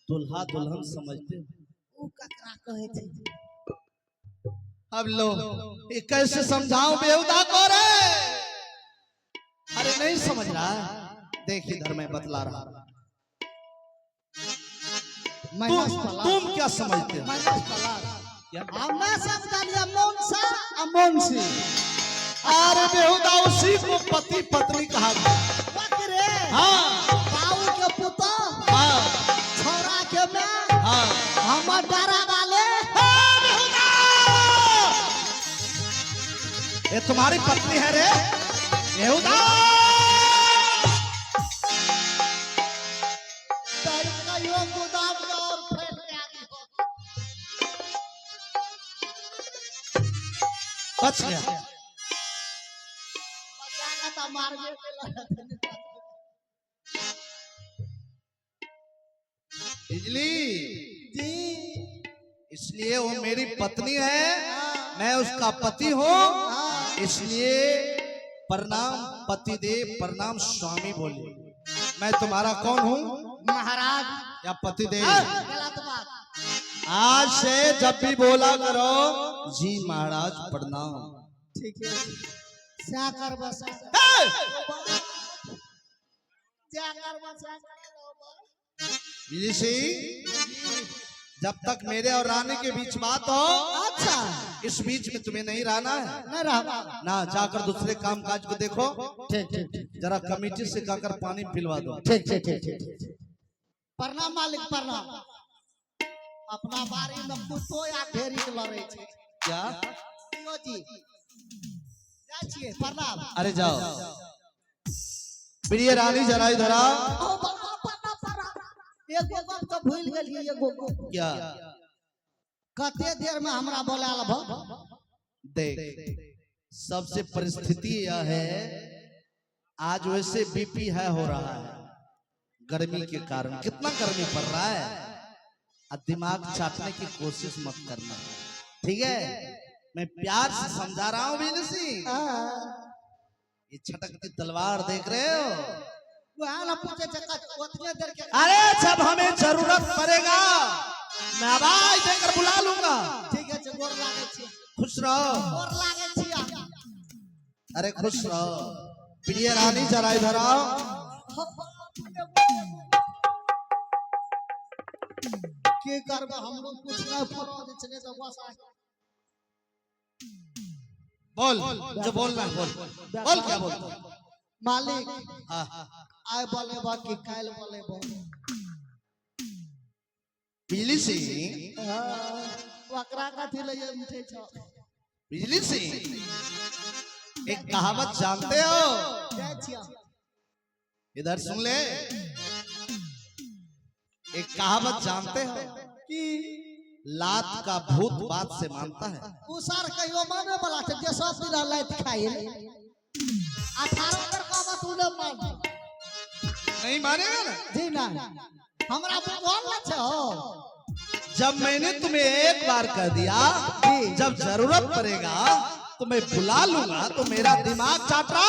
दुल्हा दुल्हन समझते ऊ ककरा कहे थे। अब लो ये कैसे समझाऊं बेहुदा को रे। अरे नहीं समझ रहा है, देख इधर मैं बतला रहा हूं। तुम क्या समझते हो? क्या? मैं समझा लिया मोनसा अमोनसी। अरे बेहुदा उसी को पति पत्नी कहा गया। वक्रे हाँ बाऊ के पुता हाँ छोरा के मैं हाँ हम डरा वाले। ये तुम्हारी पत्नी है रे बेहुदा। गोदाम में और फैल गया। बच गया। बचाना था मार के बिजली जी। इसलिए वो मेरी पत्नी है, मैं उसका पति हूँ, इसलिए प्रणाम पतिदेव, प्रणाम स्वामी बोले। मैं तुम्हारा कौन हूँ? महाराज या पतिदेव? गलत बात। आज से जब भी बोला करो जी महाराज प्रणाम। ठीक है क्या कर बस बिजली सिंह, जब तक मेरे और रानी के बीच बात हो, अच्छा इस बीच में तुम्हें नहीं रहना है नहीं रहा ना। जाकर दूसरे काम काज को देखो। ठीक ठीक ठीक जरा कमेटी से कहकर पानी पिलवा दो। ठीक ठीक ठीक ठीक। प्रणाम मालिक प्रणाम। अपना बारी में कुत्तो या ढेरी के लड़े छे क्या? यो जी जा छिए प्रणाम। अरे जाओ प्रिय रानी, जरा इधर आओ। ओ बाबा प्रणाम प्रणाम। एगो बात तो भूल गेलिए। एगो क्या? कते देर में हमरा बोलाल भ। देख, सबसे परिस्थिति यह है, आज वैसे बीपी है हो रहा है गर्मी के कारण। कितना गर्मी पड़ रहा है, और दिमाग चाटने की कोशिश मत करना, ठीक है? मैं प्यार से समझा रहा हूँ बिजली सिंह। ये छटकती तलवार देख रहे हो? वहां ना पूछे उतने देर के। अरे जब हमें जरूरत पड़ेगा मैं आवाज देकर बुला लूंगा। ठीक है गोर लागे छी। खुश रहो। गोर लागे छी। अरे खुश रहो। प्रिय रानी, जरा इधर आओ। के करब हमरो कुछ ना फरज छने तो बस बोल जो बोलना है बोल। बोल क्या बोलता? मालिक हाँ आय बोले बा कि काल बोले बा। बिजली सिंह, वकरा का थी लय उठे छ। बिजली सिंह, एक कहावत जानते हो? जय छिया इधर सुन ले। एक कहावत जानते हो कि लात का भूत बात से मानता है। उसार कहियो माने वाला छै जे सब दिन लाइत खाइल 18 कर का बात उले मान नहीं मानेगा ना? जी ना हमरा बोल ना छो। जब मैंने तुम्हें एक बार कह दिया जब जरूरत पड़ेगा तो मैं बुला लूंगा, तो मेरा दिमाग चाट रहा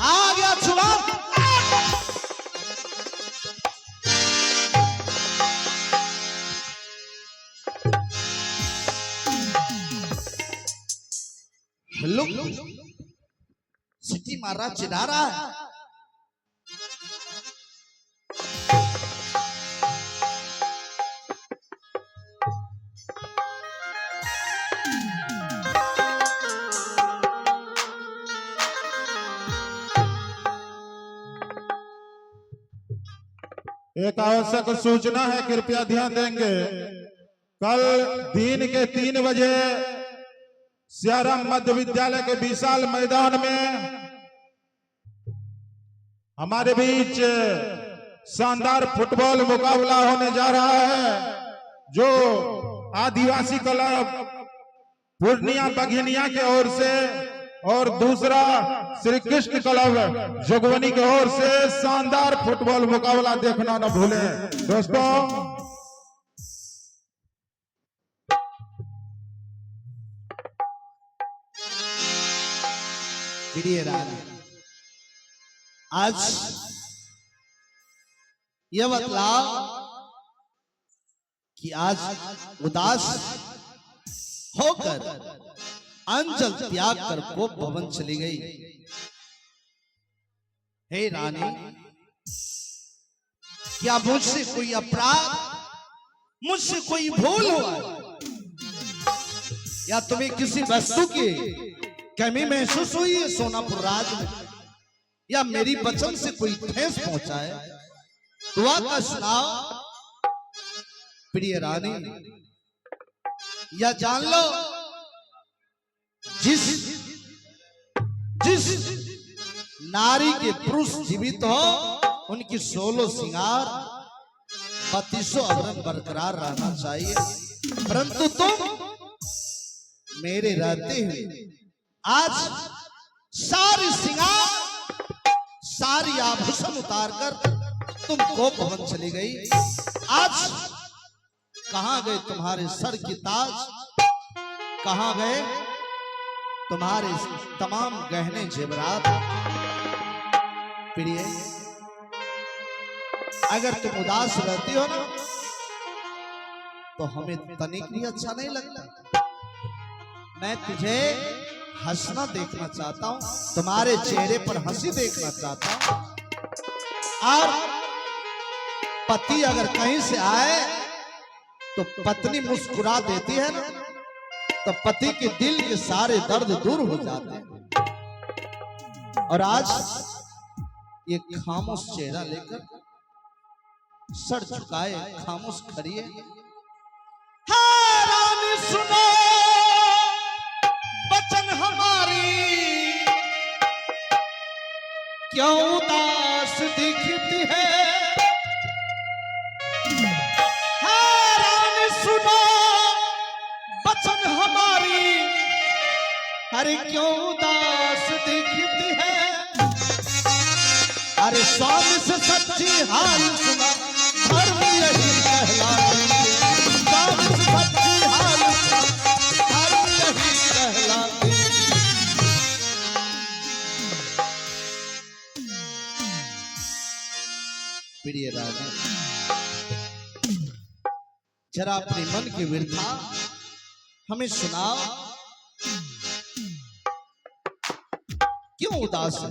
आ गया छुआ। हेलो, सिटी मार रहा, चिढ़ा रहा है। एक आवश्यक सूचना है, कृपया ध्यान देंगे। कल दिन के 3 बजे सियाराम मध्य विद्यालय के विशाल मैदान में हमारे बीच शानदार फुटबॉल मुकाबला होने जा रहा है, जो आदिवासी क्लब पूर्णिया बघिनिया की ओर से और दूसरा श्री कृष्ण क्लब जोगवनी की ओर से शानदार फुटबॉल मुकाबला देखना न भूलें दोस्तों। प्रिय रानी, आज यह बतलाओ कि आज उदास होकर अंजल त्याग कर कोप भवन चली गई। हे रानी, क्या मुझसे कोई अपराध, मुझसे कोई भूल हुआ या तुम्हें किसी वस्तु की कमी महसूस हुई है सोनापुर राज में, या मेरी वचन से कोई ठेस पहुंचा है? दुआ का सुनाओ प्रिय रानी। या जान लो, जिस नारी के पुरुष जीवित हो उनकी 16 श्रृंगार 32 अवरण बरकरार रहना चाहिए, परंतु तुम मेरे रहते हुए आज सारी श्रृंगार सारी आभूषण उतारकर तुम कोप भवन चली गई। आज कहां गए तुम्हारे सर की ताज, कहां गए तुम्हारे तमाम गहने जेवरात? प्रिय, अगर तुम उदास रहती हो ना तो हमें तनिक भी अच्छा नहीं लगता। मैं तुझे हंसना देखना चाहता हूं, तुम्हारे चेहरे पर हंसी देखना चाहता हूं। और पति अगर कहीं से आए तो पत्नी मुस्कुरा देती है ना, तो पति के दिल के सारे दर्द दूर हो जाते हैं। और आज ये खामोश चेहरा लेकर सर झुकाए खामोश खड़ी है। हाँ रानी सुनो वचन हमारी, क्यों उदास दिखती है? हाँ रानी सुनो वचन हमारी, अरे क्यों उदास दिखती है? अरे स्वामी से सच्ची हाल सुना, धर्म यही कहलाती है। स्वामी से सच्ची हाल सुना, धर्म यही कहलाती है। प्रिय राजा, जरा अपने मन की व्यथा हमें सुनाओ, क्यों उदास है?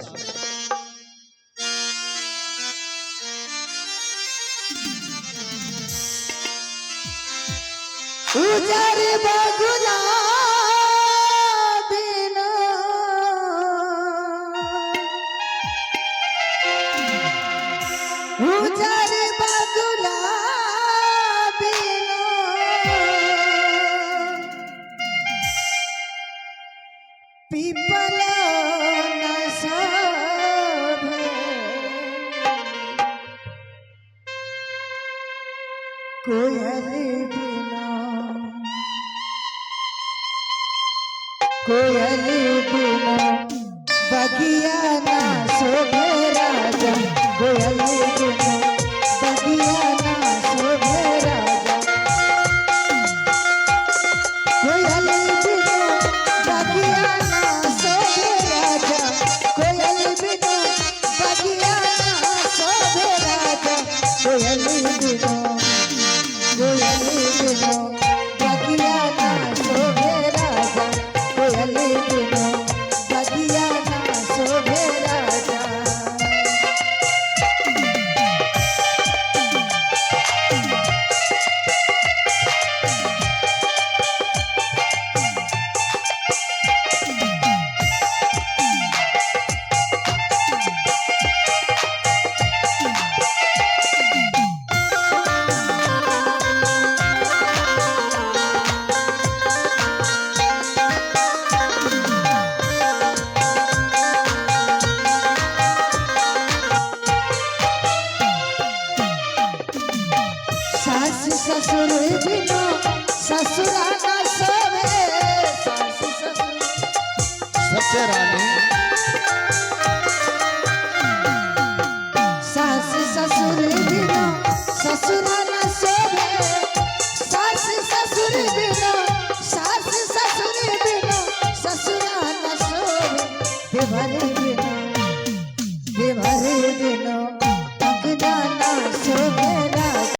उजर बगुला बिना उजर बगुला बिना पीपल न शोभे, कोयल बिना कोयल बिना बगिया ना शोभे राजा, कोयल बिना बगिया ना शोभे राजा, कोयल बिना बगिया ना शोभे राजा, कोयल बिना बगिया ना शोभे राजा, कोयल बिना कोयल बिना बगिया ना शोभे राजा, कोयल बिना बगिया ना शोभे राजा। सास ससुर बिना ससुरा ना सोवे, सास ससुर सच्चे रानी, सास ससुर बिना ससुरा ना सोवे, सास ससुर बिना सास ससुर बिना ससुरा ना सोवे, देवर